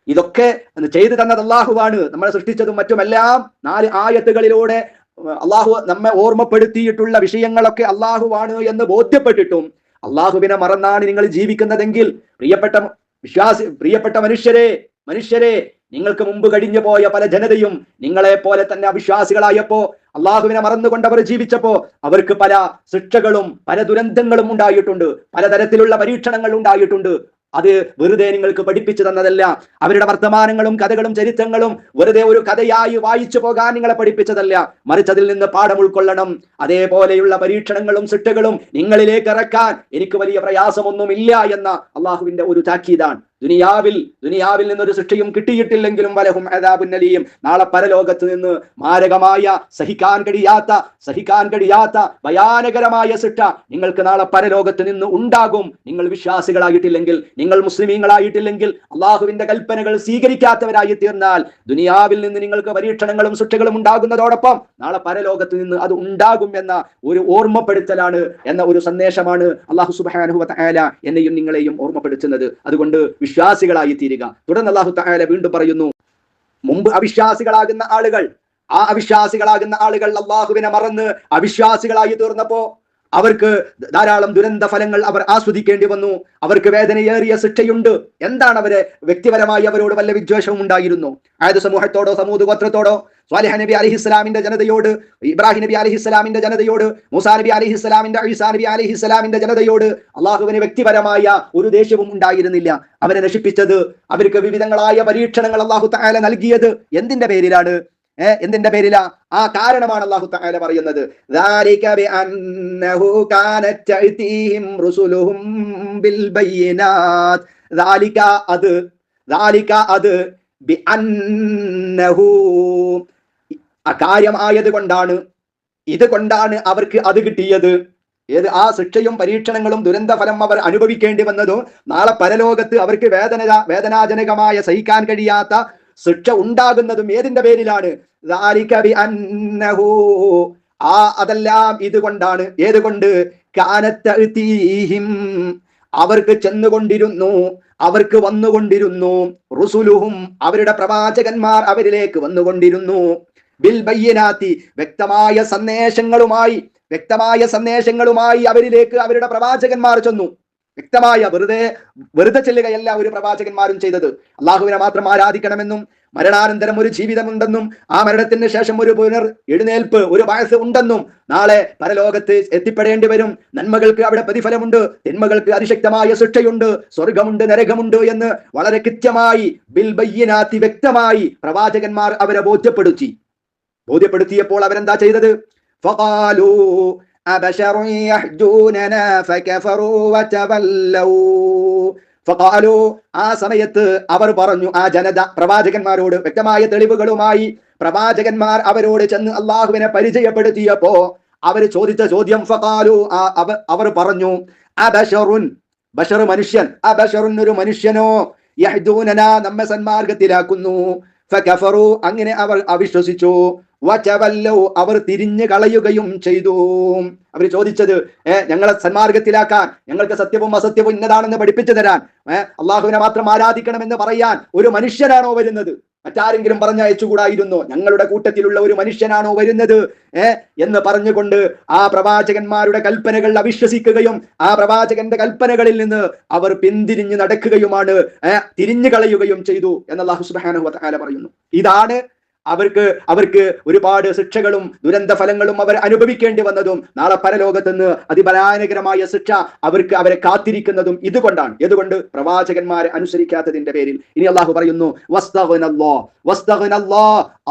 ഇതൊക്കെ ചെയ്തു തന്നത് അല്ലാഹുവാണ്, നമ്മളെ സൃഷ്ടിച്ചതും മറ്റുമെല്ലാം 4 ആയത്തുകളിലൂടെ അള്ളാഹു നമ്മെ ഓർമ്മപ്പെടുത്തിയിട്ടുള്ള വിഷയങ്ങളൊക്കെ അള്ളാഹുവാണ് എന്ന് ബോധ്യപ്പെട്ടിട്ടും അള്ളാഹുവിനെ മറന്നാണ് നിങ്ങൾ ജീവിക്കുന്നതെങ്കിൽ പ്രിയപ്പെട്ട മനുഷ്യരെ നിങ്ങൾക്ക് മുമ്പ് കഴിഞ്ഞു പോയ പല ജനതയും നിങ്ങളെ പോലെ തന്നെ അവിശ്വാസികളായപ്പോ അള്ളാഹുവിനെ മറന്നുകൊണ്ട് അവർ ജീവിച്ചപ്പോ അവർക്ക് പല ശിക്ഷകളും പല ദുരന്തങ്ങളും ഉണ്ടായിട്ടുണ്ട്, പലതരത്തിലുള്ള പരീക്ഷണങ്ങൾ ഉണ്ടായിട്ടുണ്ട്. അത് വെറുതെ നിങ്ങൾക്ക് പഠിപ്പിച്ചു തന്നതല്ല. അവരുടെ വർത്തമാനങ്ങളും കഥകളും ചരിത്രങ്ങളും വെറുതെ ഒരു കഥയായി വായിച്ചു പോകാൻ നിങ്ങളെ പഠിപ്പിച്ചതല്ല, മറിച്ച് അതിൽ നിന്ന് പാഠം ഉൾക്കൊള്ളണം. അതേപോലെയുള്ള പരീക്ഷണങ്ങളും ശിക്ഷകളും നിങ്ങളിലേക്ക് ഇറക്കാൻ എനിക്ക് വലിയ പ്രയാസമൊന്നുമില്ല എന്ന അള്ളാഹുവിന്റെ ഒരു താക്കീതാണ്. ദുനിയാവിൽ നിന്നൊരു ശിക്ഷയും കിട്ടിയിട്ടില്ലെങ്കിലും വലഹും അദാബുൻ അലീം, നാളെ പരലോകത്ത് നിന്ന് മാരകമായ സഹിക്കാൻ കഴിയാത്ത ഭയാനകരമായ ശിക്ഷ നിങ്ങൾക്ക് നാളെ പരലോകത്ത് നിന്ന് ഉണ്ടാകും. നിങ്ങൾ വിശ്വാസികളായിട്ടില്ലെങ്കിൽ, നിങ്ങൾ മുസ്ലിമീങ്ങളായിട്ടില്ലെങ്കിൽ, അള്ളാഹുവിന്റെ കൽപ്പനകൾ സ്വീകരിക്കാത്തവരായി തീർന്നാൽ ദുനിയാവിൽ നിന്ന് നിങ്ങൾക്ക് പരീക്ഷണങ്ങളും ശിക്ഷകളും ഉണ്ടാകുന്നതോടൊപ്പം നാളെ പരലോകത്ത് നിന്ന് അത് ഉണ്ടാകും എന്ന ഒരു ഓർമ്മപ്പെടുത്തലാണ്, എന്ന ഒരു സന്ദേശമാണ് അള്ളാഹു സുബ്ഹാനഹു വ തആല എന്നെയും നിങ്ങളെയും ഓർമ്മപ്പെടുത്തുന്നത്. അതുകൊണ്ട് വിശ്വാസികളായി തീരുക. തുടർന്ന് അല്ലാഹു തആല വീണ്ടും പറയുന്നു, മുമ്പ് അവിശ്വാസികളാകുന്ന ആളുകൾ അള്ളാഹുവിനെ മറന്ന് അവിശ്വാസികളായി തീർന്നപ്പോ അവർക്ക് ധാരാളം ദുരന്ത ഫലങ്ങൾ അവർ ആസ്വദിക്കേണ്ടി വന്നു. അവർക്ക് വേദനയേറിയ ശിക്ഷയുണ്ട്. എന്താണ്? വ്യക്തിപരമായി അവരോട് വല്ല വിദ്വേഷവും ഉണ്ടായിരുന്നു. ആയത് സമൂഹത്തോടോ സമൂഹ ഗോത്രത്തോടോ സ്വാലിഹ് നബി അലൈഹിസ്സലാമിന്റെ ജനതയോട്, ഇബ്രാഹിം നബി അലൈഹിസ്സലാമിന്റെ ജനതയോട്, മൂസാ നബി അലൈഹിസ്സലാമിന്റെ, ഈസാ നബി അലൈഹിസ്സലാമിന്റെ ജനതയോട് അള്ളാഹുവിന് വ്യക്തിപരമായ ഒരു ദേഷ്യവും ഉണ്ടായിരുന്നില്ല. അവരെ നശിപ്പിച്ചത്, അവർക്ക് വിവിധങ്ങളായ പരീക്ഷണങ്ങൾ അള്ളാഹു തആല നൽകിയത് എന്തിന്റെ പേരിലാണ്? എന്തിന്റെ പേരിലാ? ആ കാരണമാണ് അല്ലാഹു തആല പറയുന്നത്. ദാലിക ബിഅന്നഹു കാനത് തഅതീഹിം റുസുലുഹും ബിൽ ബയ്യിനാത്ത്. ദാലിക അത് ബിഅന്നഹു, അകാര്യമായത് കൊണ്ടാണ്, ഇതുകൊണ്ടാണ് അവർക്ക് അത് കിട്ടിയത്. ആ ശിക്ഷയും പരീക്ഷണങ്ങളും ദുരന്ത ഫലം അവർ അനുഭവിക്കേണ്ടി വന്നതും നാളെ പരലോകത്ത് അവർക്ക് വേദനാജനകമായ സഹിക്കാൻ കഴിയാത്ത ശിക്ഷ ഉണ്ടാകുന്നതും ഏതിന്റെ പേരിലാണ്? അതെല്ലാം ഇതുകൊണ്ടാണ്. ഏതുകൊണ്ട്? അവർക്ക് ചെന്നുകൊണ്ടിരുന്നു, അവർക്ക് വന്നുകൊണ്ടിരുന്നു, റുസുലുഹും അവരുടെ പ്രവാചകന്മാർ അവരിലേക്ക് വന്നുകൊണ്ടിരുന്നു, ബിൽ ബയ്യിനാത്തി വ്യക്തമായ സന്ദേശങ്ങളുമായി അവരിലേക്ക് അവരുടെ പ്രവാചകന്മാർ ചെന്നു. വ്യക്തമായ, വെറുതെ ചെല്ലുകയല്ല ഒരു പ്രവാചകന്മാരും ചെയ്തത്. അള്ളാഹുവിനെ മാത്രം ആരാധിക്കണമെന്നും മരണാനന്തരം ഒരു ജീവിതമുണ്ടെന്നും ആ മരണത്തിന് ശേഷം ഒരു എഴുന്നേൽപ്പ്, ഒരു ബഅസ് ഉണ്ടെന്നും നാളെ പരലോകത്ത് എത്തിപ്പെടേണ്ടി വരും, നന്മകൾക്ക് അവിടെ പ്രതിഫലമുണ്ട്, തിന്മകൾക്ക് അതിശക്തമായ ശിക്ഷയുണ്ട്, സ്വർഗമുണ്ട്, നരകമുണ്ട് എന്ന് വളരെ കൃത്യമായി ബിൽ ബയ്യിനാത്തി വ്യക്തമായി പ്രവാചകന്മാർ അവരെ ബോധ്യപ്പെടുത്തിയപ്പോൾ അവരെന്താ ചെയ്തത്? ഫഖാലൂ അബശറു യഹ്ജൂനനാ ഫകഫറൂ വതവല്ലൂ. ഫഖാലൂ, ആ സമയത്ത് അവർ പറഞ്ഞു, ആ ജനത പ്രവാചകന്മാരോട് വ്യക്തമായ തെളിവുകളുമായി പ്രവാചകന്മാർ അവരോട് ചെന്ന് അള്ളാഹുവിനെ പരിചയപ്പെടുത്തിയപ്പോ അവർ ചോദിച്ച ചോദ്യം, ഫഖാലൂ, അവർ പറഞ്ഞു, അബശറുൻ, ബശർ മനുഷ്യൻ, അബശറുൻ ഒരു മനുഷ്യനോ, യഹ്ദൂനനാ നമ്മെ സന്മാർഗത്തിലാക്കുന്നു, ഫകഫറൂ അങ്ങനെ അവർ അവിശ്വസിച്ചു, വതവല്ലൂ അവർ തിരിഞ്ഞു കളയുകയും ചെയ്തു. അവർ ചോദിച്ചത് ഞങ്ങളെ സന്മാർഗത്തിലാക്കാൻ, ഞങ്ങൾക്ക് സത്യവും അസത്യവും ഇന്നതാണെന്ന് പഠിപ്പിച്ചു തരാൻ, അള്ളാഹുവിനെ മാത്രം ആരാധിക്കണമെന്ന് പറയാൻ ഒരു മനുഷ്യനാണോ വരുന്നത്? മറ്റാരെങ്കിലും പറഞ്ഞയച്ചുകൂടായിരുന്നോ? ഞങ്ങളുടെ കൂട്ടത്തിലുള്ള ഒരു മനുഷ്യനാണോ വരുന്നത് എന്ന് പറഞ്ഞുകൊണ്ട് ആ പ്രവാചകന്മാരുടെ കൽപ്പനകൾ അവിശ്വസിക്കുകയും ആ പ്രവാചകന്റെ കൽപ്പനകളിൽ നിന്ന് അവർ പിന്തിരിഞ്ഞു നടക്കുകയുമാണ്, തിരിഞ്ഞു കളയുകയും ചെയ്തു എന്ന് അല്ലാഹു സുബ്ഹാനഹു വ തആല പറയുന്നു. ഇതാണ് അവർക്ക് ഒരുപാട് ശിക്ഷകളും ദുരന്ത ഫലങ്ങളും അവർ അനുഭവിക്കേണ്ടി വന്നതും നാളെ പരലോകത്തുനിന്ന് അതിഭയാനകരമായ ശിക്ഷ അവരെ കാത്തിരിക്കുന്നതും ഇതുകൊണ്ടാണ്. ഏതുകൊണ്ട്? പ്രവാചകന്മാരെ അനുസരിക്കാത്തതിന്റെ പേരിൽ. ഇനി അള്ളാഹു പറയുന്നു,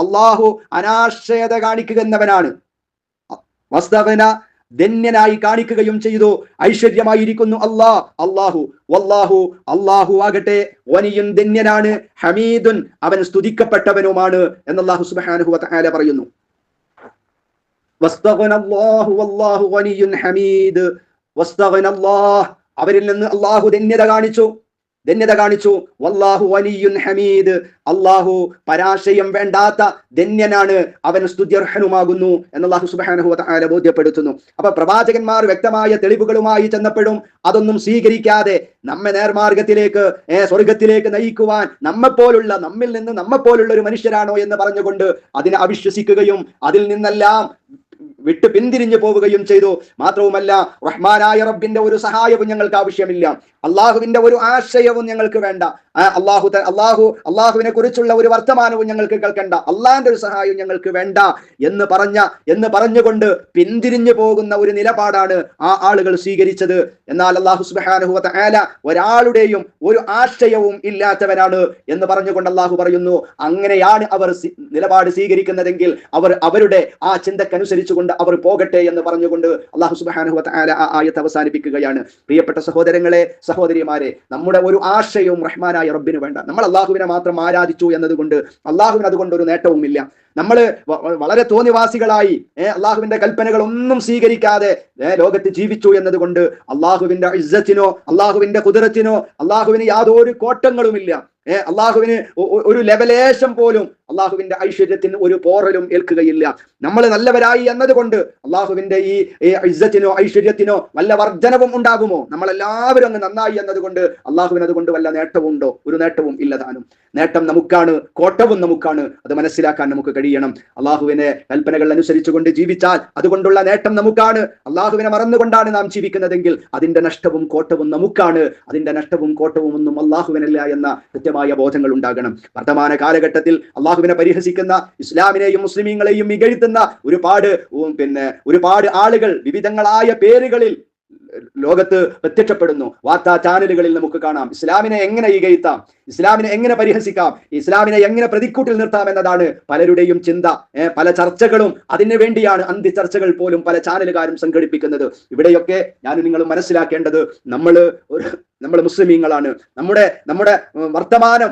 അള്ളാഹു അനാശ്രയത കാണിക്കുന്നവനാണ്. ധന്യനായി കാണിക്കുകയും ചെയ്തു, ഐശ്വര്യമായിരിക്കുന്നു അല്ലാഹു ആകട്ടെ വനിയുൻ ധന്യനാണ്, ഹമീദുൻ അവൻ സ്തുതിക്കപ്പെട്ടവനുമാണ് എന്ന് അല്ലാഹു സുബ്ഹാനഹു വ തആല പറയുന്നു. വസ്തഗ്നല്ലാഹു വല്ലാഹു വനിയുൻ ഹമീദ്. അവരിൽ നിന്ന് അല്ലാഹു ധന്യത കാണിച്ചു. ധന്യത കാണിച്ചു. വല്ലാഹു വലിയുൻ ഹമീദ്, അള്ളാഹു പരാശയം വേണ്ടാത്ത ധന്യനാണ്, അവൻ സ്തുത്യർഹനുമാകുന്നു എന്ന് അല്ലാഹു സുബ്ഹാനഹു വ തആല ബോധ്യപ്പെടുത്തുന്നു. അപ്പൊ പ്രവാചകന്മാർ വ്യക്തമായ തെളിവുകളുമായി ചെന്നപ്പോഴും അതൊന്നും സ്വീകരിക്കാതെ നമ്മെ നേർമാർഗത്തിലേക്ക് സ്വർഗത്തിലേക്ക് നയിക്കുവാൻ നമ്മിൽ നിന്ന് നമ്മെപ്പോലുള്ള ഒരു മനുഷ്യരാണോ എന്ന് പറഞ്ഞുകൊണ്ട് അതിനെ അവിശ്വസിക്കുകയും അതിൽ നിന്നെല്ലാം വിട്ട് പിന്തിരിഞ്ഞു പോവുകയും ചെയ്തു. മാത്രവുമല്ല, റഹ്മാനായ റബ്ബിന്റെ ഒരു സഹായവും ഞങ്ങൾക്ക് ആവശ്യമില്ല, അള്ളാഹുവിന്റെ ഒരു ആശയവും ഞങ്ങൾക്ക് വേണ്ട, അള്ളാഹുവിനെ കുറിച്ചുള്ള ഒരു വർത്തമാനവും ഞങ്ങൾക്ക് കേൾക്കണ്ട, അള്ളാഹിന്റെ ഒരു സഹായവും ഞങ്ങൾക്ക് വേണ്ട എന്ന് പറഞ്ഞുകൊണ്ട് പിന്തിരിഞ്ഞു പോകുന്ന ഒരു നിലപാടാണ് ആ ആളുകൾ സ്വീകരിച്ചത്. എന്നാൽ അല്ലാഹു സുബ്ഹാനഹു വ തആല ഒരാളുടെയും ഒരു ആശയവും ഇല്ലാത്തവനാണ് എന്ന് പറഞ്ഞുകൊണ്ട് അള്ളാഹു പറയുന്നു, അങ്ങനെയാണ് അവർ നിലപാട് സ്വീകരിക്കുന്നതെങ്കിൽ അവരുടെ ആ ചിന്തക്കനുസരിച്ചുകൊണ്ട് അവർ പോകട്ടെ എന്ന് പറഞ്ഞുകൊണ്ട് അല്ലാഹു സുബ്ഹാനഹു വ തആല ആ ആയത്ത് അവസാനിപ്പിക്കുകയാണ്. പ്രിയപ്പെട്ട സഹോദരങ്ങളെ, സഹോദരിമാരെ, നമ്മുടെ ഒരു ആശയവും റഹ്മാനായ റബ്ബിന് വേണ്ട. നമ്മൾ അള്ളാഹുവിനെ മാത്രം ആരാധിച്ചു എന്നതുകൊണ്ട് അള്ളാഹുവിന് അതുകൊണ്ട് ഒരു നേട്ടവുമില്ല. നമ്മൾ വളരെ തോന്നിവാസികളായി അള്ളാഹുവിന്റെ കൽപ്പനകൾ ഒന്നും സ്വീകരിക്കാതെ ലോകത്ത് ജീവിച്ചു എന്നതുകൊണ്ട് അള്ളാഹുവിന്റെ ഇസ്സത്തിനോ അള്ളാഹുവിന്റെ ഖുദ്റത്തിനോ അള്ളാഹുവിന് യാതൊരു കോട്ടങ്ങളുമില്ല. അള്ളാഹുവിന് ഒരു ലെവലേശം പോലും അള്ളാഹുവിന്റെ ഐശ്വര്യത്തിന് ഒരു പോറലും ഏൽക്കുകയില്ല. നമ്മൾ നല്ലവരായി എന്നതുകൊണ്ട് അള്ളാഹുവിന്റെ ഈ ഇസ്സത്തിനോ ഐശ്വര്യത്തിനോ വല്ല വർധനവും ഉണ്ടാകുമോ? നമ്മളെല്ലാവരും അങ്ങ് നന്നായി എന്നതുകൊണ്ട് അള്ളാഹുവിന് അതുകൊണ്ട് വല്ല നേട്ടവും ഉണ്ടോ? ഒരു നേട്ടവും ഇല്ലതാനും. നേട്ടം നമുക്കാണ്, കോട്ടവും നമുക്കാണ്. അത് മനസ്സിലാക്കാൻ നമുക്ക് കഴിയണം. അള്ളാഹുവിനെ കൽപ്പനകൾ അനുസരിച്ചുകൊണ്ട് ജീവിച്ചാൽ അതുകൊണ്ടുള്ള നേട്ടം നമുക്കാണ്. അള്ളാഹുവിനെ മറന്നുകൊണ്ടാണ് നാം ജീവിക്കുന്നതെങ്കിൽ അതിന്റെ നഷ്ടവും കോട്ടവും നമുക്കാണ്. അതിന്റെ നഷ്ടവും കോട്ടവും ഒന്നും അള്ളാഹുവിനല്ല എന്ന കൃത്യമായ ബോധങ്ങൾ ഉണ്ടാകണം. വർത്തമാന കാലഘട്ടത്തിൽ അള്ളാഹുവിനെ പരിഹസിക്കുന്ന, ഇസ്ലാമിനെയും മുസ്ലിമീങ്ങളെയും ഇകഴ്ത്തുന്ന ഒരുപാട് ആളുകൾ വിവിധങ്ങളായ പേരുകളിൽ ലോകത്ത് പ്രത്യക്ഷപ്പെടുന്നു. വാർത്താ ചാനലുകളിൽ നമുക്ക് കാണാം. ഇസ്ലാമിനെ എങ്ങനെ ഇകഴ്ത്താം, ഇസ്ലാമിനെ എങ്ങനെ പരിഹസിക്കാം, ഇസ്ലാമിനെ എങ്ങനെ പ്രതിക്കൂട്ടിൽ നിർത്താം എന്നതാണ് പലരുടെയും ചിന്ത. പല ചർച്ചകളും അതിനു വേണ്ടിയാണ്, അന്ത്യ ചർച്ചകൾ പോലും പല ചാനലുകാരും സംഘടിപ്പിക്കുന്നത്. ഇവിടെയൊക്കെ ഞാനും നിങ്ങളും മനസ്സിലാക്കേണ്ടത്, നമ്മൾ മുസ്ലിമീങ്ങളാണ്. നമ്മുടെ വർത്തമാനം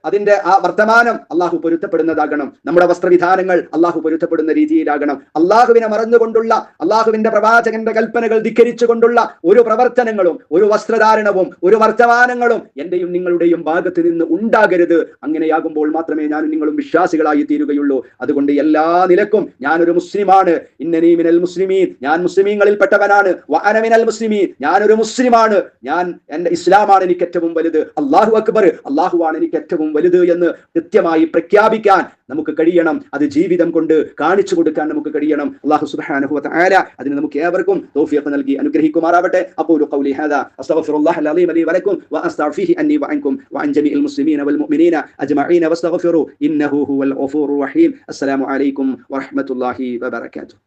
അതിന്റെ ആ വർത്തമാനം അള്ളാഹു പൊരുത്തപ്പെടുന്നതാകണം. നമ്മുടെ വസ്ത്രവിധാനങ്ങൾ അള്ളാഹു പൊരുത്തപ്പെടുന്ന രീതിയിലാകണം. അള്ളാഹുവിനെ മറന്നുകൊണ്ടുള്ള, അള്ളാഹുവിന്റെ പ്രവാചകന്റെ കൽപ്പനകൾ ധിക്കരിച്ചുകൊണ്ടുള്ള ഒരു പ്രവർത്തനങ്ങളും ഒരു വസ്ത്രധാരണവും ഒരു വർത്തമാനങ്ങളും എന്റെയും നിങ്ങളുടെയും ഭാഗത്ത് നിന്ന് ഉണ്ടാകരുത്. അങ്ങനെയാകുമ്പോൾ മാത്രമേ ഞാനും നിങ്ങളും വിശ്വാസികളായി തീരുകയുള്ളൂ. അതുകൊണ്ട് എല്ലാ നിലക്കും ഞാനൊരു മുസ്ലിമാണ്. ഇന്നനീ മിനൽ മുസ്ലിമീൻ, ഞാൻ മുസ്ലിമീങ്ങളിൽപ്പെട്ടവനാണ്. വഅന മിനൽ മുസ്ലിമീൻ, ഞാനൊരു മുസ്ലിമാണ്. എന്റെ ഇസ്ലാമാണ് എനിക്ക് ഏറ്റവും വലുത്. അല്ലാഹു അക്ബർ, അല്ലാഹുവാണ് എനിക്ക് ഏറ്റവും വലുത് എന്ന് കൃത്യമായി പ്രഖ്യാപിക്കാൻ നമുക്ക് കഴിയണം. അത് ജീവിതം കൊണ്ട് കാണിച്ചു കൊടുക്കാൻ നമുക്ക് കഴിയണം. അല്ലാഹു സുബ്ഹാനഹു വ തആല അതിന് നമുക്ക് ഏവർക്കും തൗഫീഖ് നൽകി അനുഗ്രഹിക്കുമാറാവട്ടെ. അഖൂലു ഖൗലി ഹാദാ അസ്തഗ്ഫിറുല്ലാഹൽ അലീം ലി വലക്കും വഅസ്തഗ്ഫിഹി അന്നി വഅൻകും വഅൻ ജമീഇൽ മുസ്ലിമീന വൽ മുഅ്മിനീന അജ്മഈന വസ്തഗ്ഫിറു ഇന്നഹു ഹുവൽ ഗഫൂറുർ റഹീം. അസ്സലാമു അലൈക്കും വറഹ്മത്തുള്ളാഹി വബറകാതുഹു.